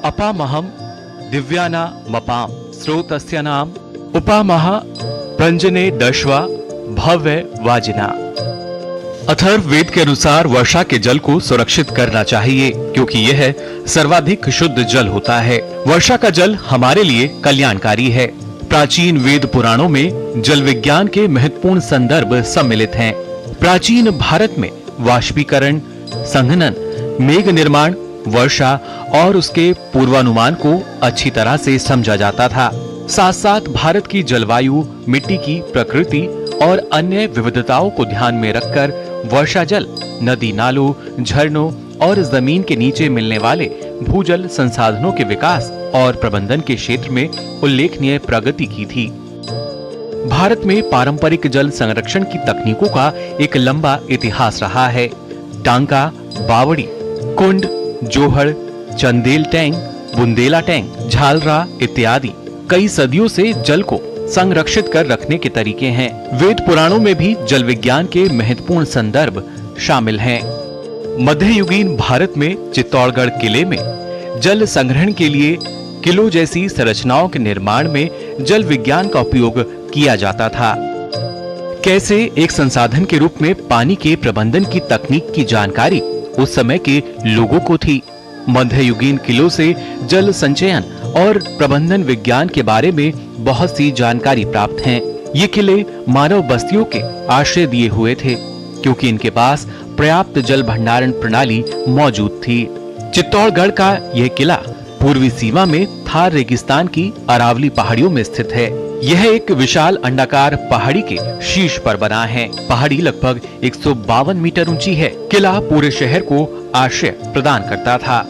अपामहम दिव्याना मपाम स्रोतस्य नाम उपामह प्रंजने दशवा भव्य वाजिना। अथर्व वेद के अनुसार वर्षा के जल को सुरक्षित करना चाहिए क्योंकि यह सर्वाधिक शुद्ध जल होता है। वर्षा का जल हमारे लिए कल्याणकारी है। प्राचीन वेद पुराणों में जल विज्ञान के महत्वपूर्ण संदर्भ सम्मिलित हैं। प्राचीन भारत में वाष्पीकरण, संघनन, मेघ निर्माण, वर्षा और उसके पूर्वानुमान को अच्छी तरह से समझा जाता था। साथ साथ भारत की जलवायु, मिट्टी की प्रकृति और अन्य विविधताओं को ध्यान में रखकर वर्षा जल नदी नालों, झरनों और जमीन के नीचे मिलने वाले भूजल संसाधनों के विकास और प्रबंधन के क्षेत्र में उल्लेखनीय प्रगति की थी। भारत में पारंपरिक जल संरक्षण की तकनीकों का एक लंबा इतिहास रहा है। टांका, बावड़ी, कुंड, जोहड़, चंदेल टैंक, बुंदेला टैंक, झालरा इत्यादि कई सदियों से जल को संरक्षित कर रखने के तरीके हैं। वेद पुराणों में भी जल विज्ञान के महत्वपूर्ण संदर्भ शामिल हैं। मध्ययुगीन भारत में चित्तौड़गढ़ किले में जल संग्रहण के लिए किलों जैसी संरचनाओं के निर्माण में जल विज्ञान का उपयोग किया जाता था। कैसे एक संसाधन के रूप में पानी के प्रबंधन की तकनीक की जानकारी उस समय के लोगों को थी। मध्ययुगीन किलों से जल संचयन और प्रबंधन विज्ञान के बारे में बहुत सी जानकारी प्राप्त हैं। ये किले मानव बस्तियों के आश्रय दिए हुए थे क्योंकि इनके पास पर्याप्त जल भंडारण प्रणाली मौजूद थी। चित्तौड़गढ़ का यह किला पूर्वी सीमा में थार रेगिस्तान की अरावली पहाड़ियों में स्थित है। यह एक विशाल अंडाकार पहाड़ी के शीर्ष पर बना है। पहाड़ी लगभग 152 मीटर ऊंची है। किला पूरे शहर को आश्रय प्रदान करता था।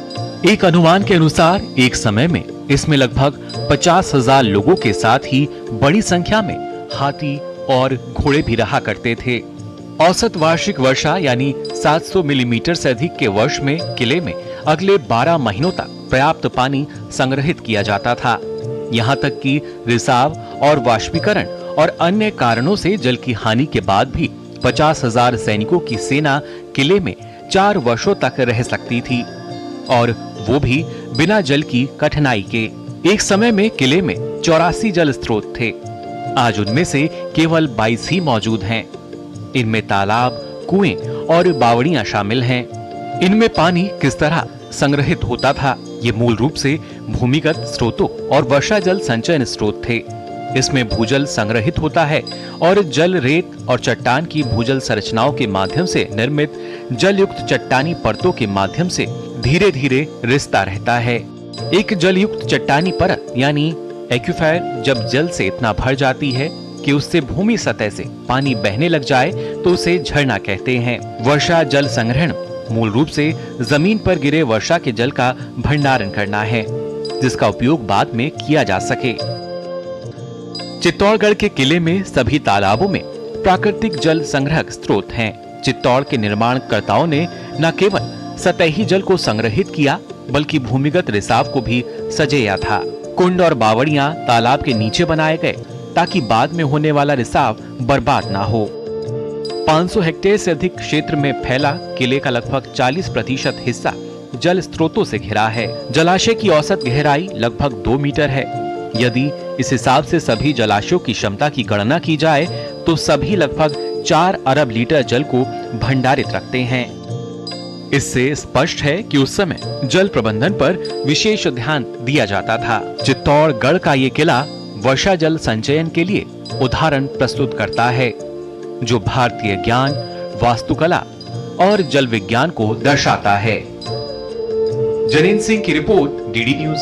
एक अनुमान के अनुसार एक समय में इसमें लगभग 50,000 लोगों के साथ ही बड़ी संख्या में हाथी और घोड़े भी रहा करते थे। औसत वार्षिक वर्षा यानी 700 मिलीमीटर से अधिक के वर्ष में किले में अगले 12 महीनों तक पर्याप्त पानी संग्रहित किया जाता था। यहाँ तक कि रिसाव और वाष्पीकरण और अन्य कारणों से जल की हानि के बाद भी 50,000 सैनिकों की सेना किले में 4 वर्षों तक रह सकती थी और वो भी बिना जल की कठिनाई के। एक समय में किले में 84 जल स्रोत थे। आज उनमें से केवल 22 ही मौजूद हैं। इनमें तालाब, कुएं और बावड़ियां शामिल हैं। इनमें पानी किस तरह संग्रहित होता था? ये मूल रूप से भूमिगत स्रोतों और वर्षा जल संचयन स्रोत थे। इसमें भूजल संग्रहित होता है और जल रेत और चट्टान की भूजल संरचनाओं के माध्यम से निर्मित जल युक्त चट्टानी परतों के माध्यम से धीरे धीरे रिसता रहता है। एक जल युक्त चट्टानी परत यानी एक्विफर जब जल से इतना भर जाती है कि उससे भूमि सतह से पानी बहने लग जाए तो उसे झरना कहते हैं। वर्षा जल संग्रहण मूल रूप से जमीन पर गिरे वर्षा के जल का भंडारण करना है जिसका उपयोग बाद में किया जा सके। चित्तौड़गढ़ के किले में सभी तालाबों में प्राकृतिक जल संग्रहक स्रोत हैं। चित्तौड़ के निर्माणकर्ताओं ने न केवल सतही जल को संग्रहित किया बल्कि भूमिगत रिसाव को भी सजेया था। कुंड और बावड़ियां तालाब के नीचे बनाए गए ताकि बाद में होने वाला रिसाव बर्बाद ना हो। 500 हेक्टेयर से अधिक क्षेत्र में फैला किले का लगभग 40% हिस्सा जल स्रोतों से घिरा है। जलाशय की औसत गहराई लगभग 2 मीटर है। यदि इस हिसाब से सभी जलाशयों की क्षमता की गणना की जाए तो सभी लगभग 4 अरब लीटर जल को भंडारित रखते हैं। इससे स्पष्ट है कि उस समय जल प्रबंधन पर विशेष ध्यान दिया जाता था। चित्तौड़गढ़ का ये किला वर्षा जल संचयन के लिए उदाहरण प्रस्तुत करता है जो भारतीय ज्ञान, वास्तुकला और जल विज्ञान को दर्शाता है। जनेन सिंह की रिपोर्ट, डीडी न्यूज।